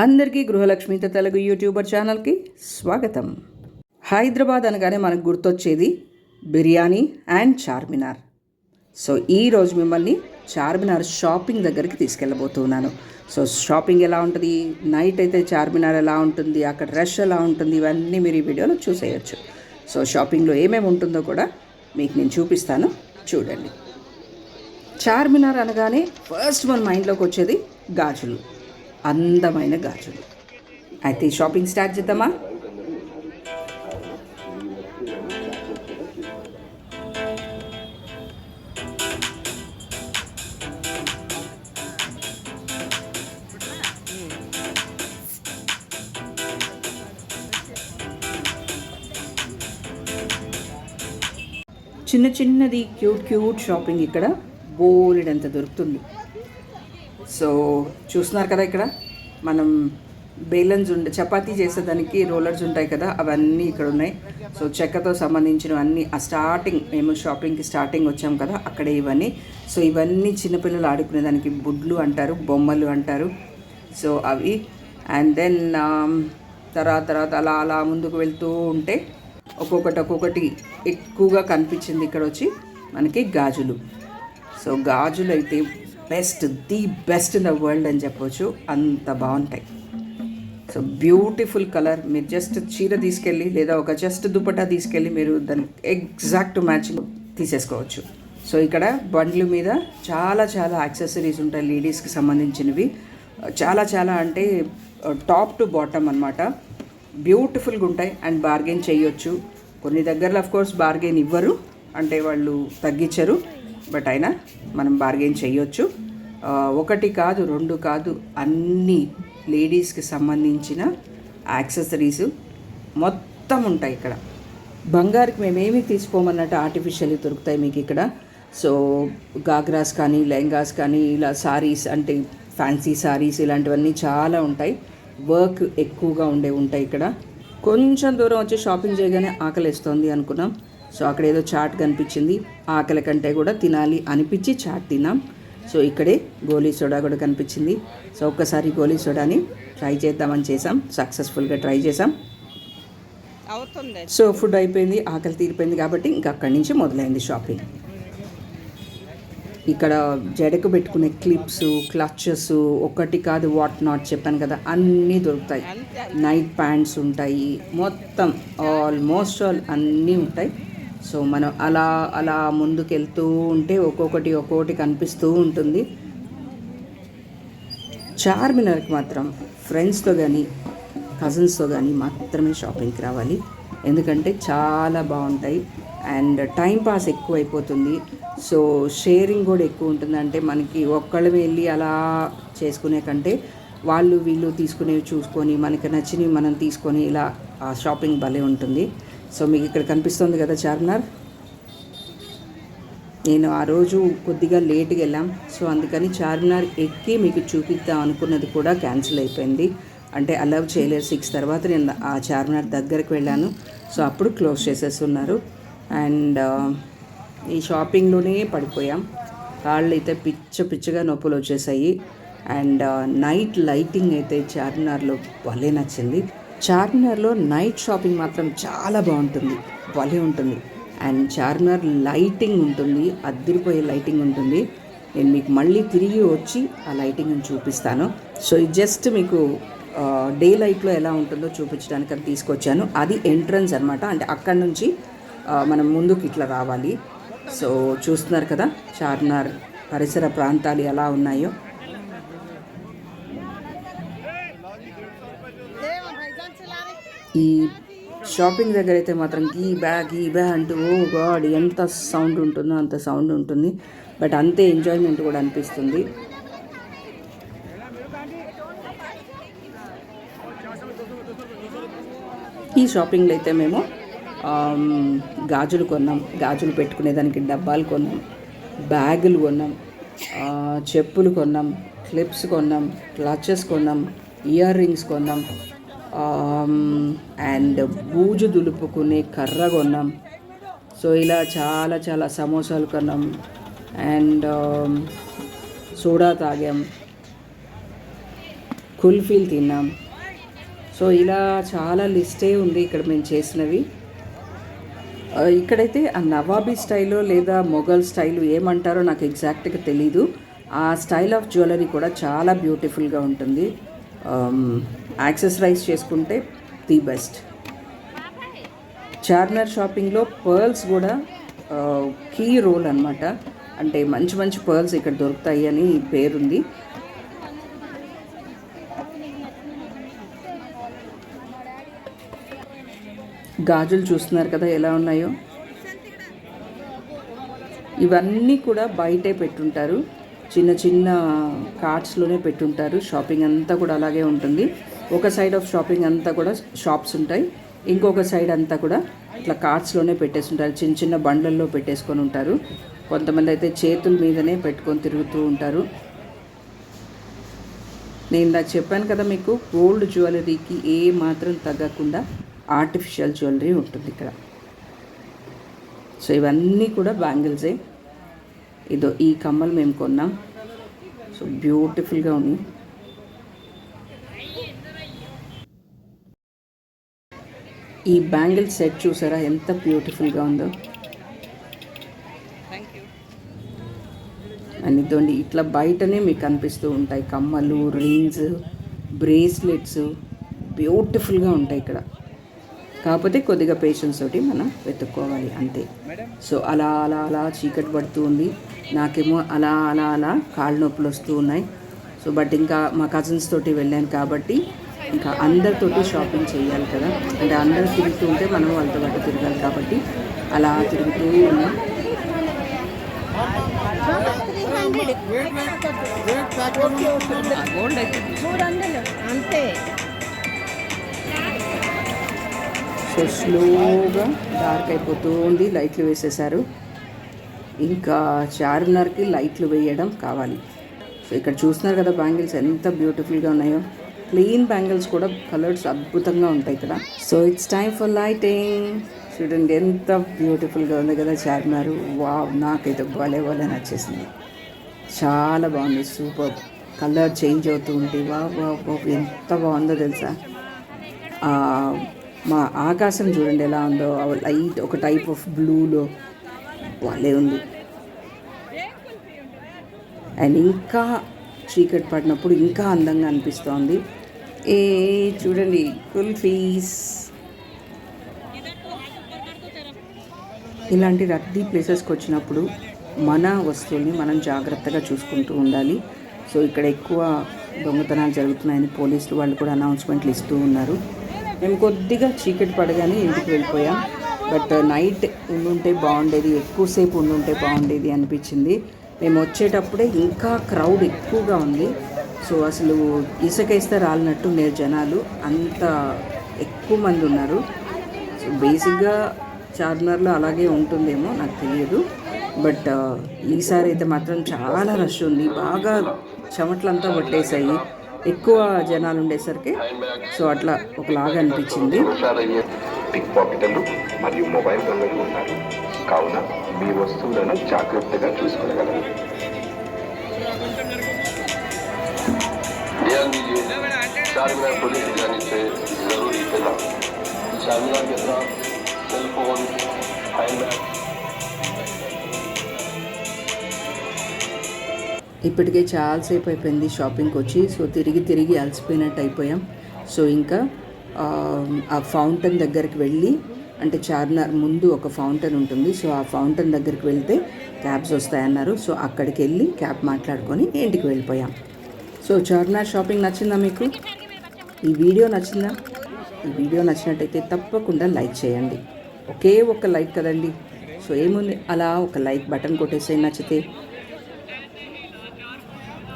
అందరికీ గృహలక్ష్మితో తెలుగు యూట్యూబర్ ఛానల్కి స్వాగతం. హైదరాబాద్ అనగానే మనకు గుర్తొచ్చేది బిర్యానీ అండ్ చార్మినార్. సో ఈరోజు మిమ్మల్ని చార్మినార్ షాపింగ్ దగ్గరికి తీసుకెళ్ళబోతున్నాను. సో షాపింగ్ ఎలా ఉంటుంది, నైట్ అయితే చార్మినార్ ఎలా ఉంటుంది, అక్కడ రష్ ఎలా ఉంటుంది, ఇవన్నీ మీరు ఈ వీడియోలో చూసేయచ్చు. సో షాపింగ్లో ఏమేమి ఉంటుందో కూడా మీకు నేను చూపిస్తాను, చూడండి. చార్మినార్ అనగానే ఫస్ట్ మన మైండ్లోకి వచ్చేది గాజులు, అందమైన గాజులు. అయితే షాపింగ్ స్టార్ట్ చేద్దామా? చిన్న చిన్నది క్యూట్ షాపింగ్ ఇక్కడ బోలెడంత దొరుకుతుంది. సో చూస్తున్నారు కదా, ఇక్కడ మనం బేలన్స్ చపాతీ చేసేదానికి రోలర్స్ ఉంటాయి కదా, అవన్నీ ఇక్కడ ఉన్నాయి. సో చెక్కతో సంబంధించిన అన్నీ స్టార్టింగ్, మేము షాపింగ్కి స్టార్టింగ్ వచ్చాం కదా, అక్కడే ఇవన్నీ. సో ఇవన్నీ చిన్నపిల్లలు ఆడుకునేదానికి బుడ్లు అంటారు, బొమ్మలు అంటారు. సో అవి అండ్ దెన్ తర్వాత అలా ముందుకు వెళ్తూ ఉంటే ఒక్కొక్కటి ఎక్కువగా కనిపించింది ఇక్కడ వచ్చి మనకి గాజులు. సో గాజులు అయితే the best in the world అని చెప్పవచ్చు, అంత బాగుంటాయి. So beautiful colour. మీరు జస్ట్ చీర తీసుకెళ్ళి లేదా ఒక జస్ట్ దుపట్టా తీసుకెళ్ళి మీరు దానికి ఎగ్జాక్ట్ మ్యాచింగ్ తీసేసుకోవచ్చు. సో ఇక్కడ బండ్ల మీద చాలా యాక్సెసరీస్ ఉంటాయి లేడీస్కి సంబంధించినవి. చాలా అంటే టాప్ టు బాటమ్ అనమాట, బ్యూటిఫుల్గా ఉంటాయి. అండ్ బార్గెన్ చేయొచ్చు. కొన్ని దగ్గరలో అఫ్కోర్స్ బార్గెన్ ఇవ్వరు, అంటే వాళ్ళు తగ్గించరు, బట్ అయినా మనం బార్గెన్ చేయొచ్చు. ఒకటి కాదు, రెండు కాదు, అన్ని లేడీస్కి సంబంధించిన యాక్సెసరీస్ మొత్తం ఉంటాయి ఇక్కడ. బంగారుకి మేమేమి తీసుకోమన్నట్టు ఆర్టిఫిషియల్ దొరుకుతాయి మీకు ఇక్కడ. సో గాగ్రాస్ కానీ, లెహంగాస్ కానీ, ఇలా సారీస్ అంటే ఫ్యాన్సీ సారీస్ ఇలాంటివన్నీ చాలా ఉంటాయి. వర్క్ ఎక్కువగా ఉంటాయి ఇక్కడ. కొంచెం దూరం వచ్చి షాపింగ్ చేయగానే ఆకలిస్తోంది అనుకున్నాం. సో అక్కడ ఏదో చాట్ కనిపించింది, ఆకలి కంటే కూడా తినాలి అనిపించి చాట్ తిన్నాం. సో ఇక్కడే గోలీ సోడా కూడా కనిపించింది. సో ఒక్కసారి గోలీ సోడాని ట్రై చేద్దామని చేసాం, సక్సెస్ఫుల్గా ట్రై చేసాం. సో ఫుడ్ అయిపోయింది, ఆకలి తీరిపోయింది కాబట్టి ఇంకా అక్కడి నుంచి మొదలైంది షాపింగ్. ఇక్కడ జడకు పెట్టుకునే క్లిప్స్, క్లచెస్, ఒకటి కాదు వాట్ నాట్ చెప్పాను కదా, అన్నీ దొరుకుతాయి. నైట్ ప్యాంట్స్ ఉంటాయి, మొత్తం ఆల్మోస్ట్ అన్నీ ఉంటాయి. సో మనం అలా ముందుకు వెళ్తూ ఉంటే ఒక్కొక్కటి కనిపిస్తూ ఉంటుంది. చార్మినార్కి మాత్రం ఫ్రెండ్స్తో కానీ కజిన్స్తో కానీ మాత్రమే షాపింగ్కి రావాలి, ఎందుకంటే చాలా బాగుంటాయి. అండ్ టైం పాస్ ఎక్కువ అయిపోతుంది. సో షేరింగ్ కూడా ఎక్కువ ఉంటుంది. అంటే మనకి ఒక్కళ్ళు వెళ్ళి అలా చేసుకునే కంటే వాళ్ళు వీళ్ళు తీసుకునేవి చూసుకొని మనకి నచ్చినవి మనం తీసుకొని ఇలా షాపింగ్ భలే ఉంటుంది. సో మీకు ఇక్కడ కనిపిస్తుంది కదా చార్మినార్. నేను ఆ రోజు కొద్దిగా లేట్గా వెళ్ళాం, సో అందుకని చార్మినార్ ఎక్కి మీకు చూపిద్దాం అనుకున్నది కూడా క్యాన్సిల్ అయిపోయింది. అంటే అలౌ చేయలేరు. 6 తర్వాత నేను ఆ చార్మినార్ దగ్గరికి వెళ్ళాను. సో అప్పుడు క్లోజ్ చేసేస్తున్నారు. అండ్ ఈ షాపింగ్లోనే పడిపోయాం. కాళ్ళు అయితే పిచ్చగా నొప్పులు వచ్చేసాయి. అండ్ నైట్ లైటింగ్ అయితే చార్మినార్లో భలే నచ్చింది. చార్మినార్లో నైట్ షాపింగ్ మాత్రం చాలా బాగుంటుంది, భలే ఉంటుంది. అండ్ చార్మినార్ లైటింగ్ ఉంటుంది, అద్దరిపోయే లైటింగ్ ఉంటుంది. నేను మీకు మళ్ళీ తిరిగి వచ్చి ఆ లైటింగ్ని చూపిస్తాను. సో ఇది జస్ట్ మీకు డే లైట్లో ఎలా ఉంటుందో చూపించడానికి అది తీసుకొచ్చాను. అది ఎంట్రన్స్ అనమాట, అంటే అక్కడి నుంచి మనం ముందుకు ఇట్లా రావాలి. సో చూస్తున్నారు కదా చార్మినార్ పరిసర ప్రాంతాలు ఎలా ఉన్నాయో. ఈ షాపింగ్ దగ్గర అయితే మాత్రం గీ బ్యా అంటూ ఓ గాడ్ ఎంత సౌండ్ ఉంటుందో అంత సౌండ్ ఉంటుంది, బట్ అంతే ఎంజాయ్మెంట్ కూడా అనిపిస్తుంది. ఈ షాపింగ్లో అయితే మేము గాజులు కొన్నాం, గాజులు పెట్టుకునేదానికి డబ్బాలు కొన్నాం, బ్యాగులు కొన్నాం, చెప్పులు కొన్నాం, క్లిప్స్ కొన్నాం, క్లచెస్ కొన్నాం, ఇయర్ రింగ్స్ కొన్నాం, అండ్ బూజు దులుపుకునే కర్ర కొన్నాం. సో ఇలా చాలా సమోసాలు కొన్నాం. అండ్ సోడా తాగాం, కుల్ఫీలు తిన్నాం. సో ఇలా చాలా లిస్టే ఉంది ఇక్కడ మేము చేసినవి. ఇక్కడైతే ఆ నవాబీ స్టైల్లో లేదా మొఘల్ స్టైలు ఏమంటారో నాకు ఎగ్జాక్ట్గా తెలీదు. ఆ స్టైల్ ఆఫ్ జ్యువెలరీ కూడా చాలా బ్యూటిఫుల్గా ఉంటుంది. యాక్సెసరైజ్ చేసుకుంటే ది బెస్ట్. చార్మినార్ షాపింగ్లో పర్ల్స్ కూడా కీ రోల్ అనమాట. అంటే మంచి మంచి పర్ల్స్ ఇక్కడ దొరుకుతాయి అని పేరుంది. గాజులు చూస్తున్నారు కదా ఎలా ఉన్నాయో. ఇవన్నీ కూడా బయటే పెట్టుంటారు, చిన్న చిన్న కార్ట్స్లోనే పెట్టుంటారు. షాపింగ్ అంతా కూడా అలాగే ఉంటుంది. ఒక సైడ్ ఆఫ్ షాపింగ్ అంతా కూడా షాప్స్ ఉంటాయి, ఇంకొక సైడ్ అంతా కూడా ఇట్లా కార్ట్స్లోనే పెట్టేస్తుంటారు. చిన్న చిన్న బండ్లల్లో పెట్టేసుకొని ఉంటారు. కొంతమంది అయితే చేతుల మీదనే పెట్టుకొని తిరుగుతూ ఉంటారు. నేను ఇందాక చెప్పాను కదా మీకు, గోల్డ్ జ్యువెలరీకి ఏ మాత్రం తగ్గకుండా ఆర్టిఫిషియల్ జ్యువెలరీ ఉంటుంది ఇక్కడ. సో ఇవన్నీ కూడా బ్యాంగిల్సే. ఇదో ఈ కమ్మలు మేము కొన్నాం. సో బ్యూటిఫుల్గా ఉంది. ఈ బ్యాంగిల్ సెట్ చూసారా ఎంత బ్యూటిఫుల్గా ఉందో. అండ్ ఇదండి ఇట్లా బయటనే మీకు కనిపిస్తూ ఉంటాయి కమ్మలు, రింగ్స్, బ్రేస్లెట్స్ బ్యూటిఫుల్గా ఉంటాయి ఇక్కడ. కాకపోతే కొద్దిగా పేషెన్స్ తోటి మనం వెతుక్కోవాలి అంతే. సో అలా అలా అలా చీకటి పడుతూ ఉంది. నాకేమో అలా అలా అలా కాళ్ళు నొప్పులు వస్తూ ఉన్నాయి. సో బట్ ఇంకా మా కజిన్స్ తోటి వెళ్ళాను కాబట్టి ఇంకా అందరితోటి షాపింగ్ చేయాలి కదా. అంటే అందరు తిరుగుతూ ఉంటే మనం వాళ్ళతో పాటు తిరగాలి కాబట్టి అలా తిరుగుతూ ఉన్నాం. సో స్లోగా డార్క్ అయిపోతూ ఉంది. లైట్లు వేసేసారు. ఇంకా చార్మినార్కి లైట్లు వేయడం కావాలి. సో ఇక్కడ చూస్తున్నారు కదా బ్యాంగిల్స్ ఎంత బ్యూటిఫుల్గా ఉన్నాయో. ప్లెయిన్ బ్యాంగిల్స్ కూడా కలర్స్ అద్భుతంగా ఉంటాయి ఇక్కడ. So it's time for lighting. చూడండి ఎంత బ్యూటిఫుల్గా ఉంది కదా చార్మినార్. వావ్, నాకైతే భలే నచ్చేసింది. చాలా బాగుంది. సూపర్. కలర్ చేంజ్ అవుతూ ఉంది. వావ్ వావ్ వావ్, ఎంత బాగుందో తెలుసా. మా ఆకాశం చూడండి ఎలా ఉందో. లైట్ ఒక టైప్ ఆఫ్ బ్లూలో భలే ఉంది. అండ్ ఇంకా చీకటి పడినప్పుడు ఇంకా అందంగా అనిపిస్తోంది. చూడండి కుల్ఫీస్. ఇలాంటి రద్దీ ప్లేసెస్కి వచ్చినప్పుడు మన వస్తువుల్ని మనం జాగ్రత్తగా చూసుకుంటూ ఉండాలి. సో ఇక్కడ ఎక్కువ దొంగతనాలు జరుగుతున్నాయని పోలీసులు వాళ్ళు కూడా అనౌన్స్మెంట్లు ఇస్తూ ఉన్నారు. మేము కొద్దిగా చీకటి పడగానే ఇంటికి వెళ్ళిపోయాం. బట్ నైట్ ఉండుంటే బాగుండేది, ఎక్కువసేపు ఉండుంటే బాగుండేది అనిపించింది. మేము వచ్చేటప్పుడే ఇంకా క్రౌడ్ ఎక్కువగా ఉంది. సో అసలు ఇసుకేస్తే రాలినట్టు నేరు జనాలు, అంత ఎక్కువ మంది ఉన్నారు. సో బేసిక్గా చార్మినార్లో అలాగే ఉంటుందేమో నాకు తెలియదు. బట్ ఈసారి అయితే మాత్రం చాలా రష్ ఉంది. బాగా చెమట్లంతా పట్టేశాయి ఎక్కువ జనాలు ఉండేసరికి. సో అట్లా ఒకలాగా అనిపించింది. పిక్ పాకెటర్లు మరియు మొబైల్ దొంగలు ఉన్నారు కావున మీ వస్తువులను జాగ్రత్తగా చూసుకోగలరు. चार्मिनार पुलिस जाने से जरूरी इतना चार्मिनार के साथ सेल फोन हैंडबैग. ఇప్పటికే చాలాసేపు అయిపోయింది షాపింగ్కి వచ్చి. సో తిరిగి అలసిపోయినట్టు అయిపోయాం. సో ఇంకా ఆ ఫౌంటైన్ దగ్గరికి వెళ్ళి, అంటే చార్మినార్ ముందు ఒక ఫౌంటైన్ ఉంటుంది. సో ఆ ఫౌంటైన్ దగ్గరికి వెళ్తే క్యాబ్స్ వస్తాయన్నారు. సో అక్కడికి వెళ్ళి క్యాబ్ మాట్లాడుకొని ఇంటికి వెళ్ళిపోయాం. సో చార్మినార్ షాపింగ్ నచ్చిందా మీకు? ఈ వీడియో నచ్చిందా? ఈ వీడియో నచ్చినట్టయితే తప్పకుండా లైక్ చేయండి. ఒకే ఒక లైక్ కదండి. సో ఏముంది, అలా ఒక లైక్ బటన్ కొట్టేసే నచ్చితే.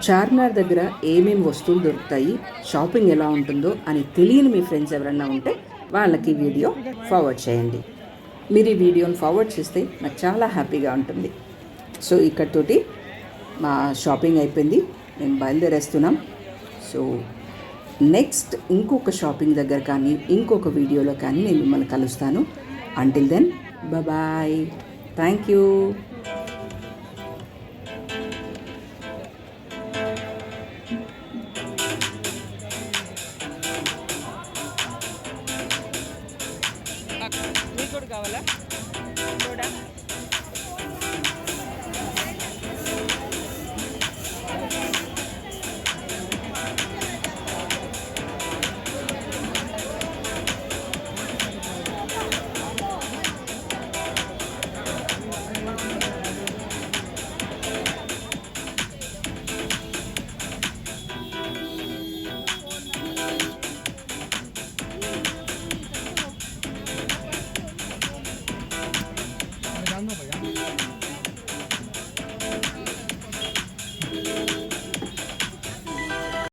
చార్మినార్ దగ్గర ఏమేమి వస్తువులు దొరుకుతాయి, షాపింగ్ ఎలా ఉంటుందో అని తెలియని మీ ఫ్రెండ్స్ ఎవరన్నా ఉంటే వాళ్ళకి వీడియో ఫార్వర్డ్ చేయండి. మీరు ఈ వీడియోని ఫార్వర్డ్ చేస్తే నాకు చాలా హ్యాపీగా ఉంటుంది. సో ఇక్కడితోటి మా షాపింగ్ అయిపోయింది. మేము బయలుదేరేస్తున్నాం. సో నెక్స్ట్ ఇంకొక షాపింగ్ దగ్గర కానీ ఇంకొక వీడియోలో కానీ నేను మిమ్మల్ని కలుస్తాను. Until then bye. Thank you. కావాలా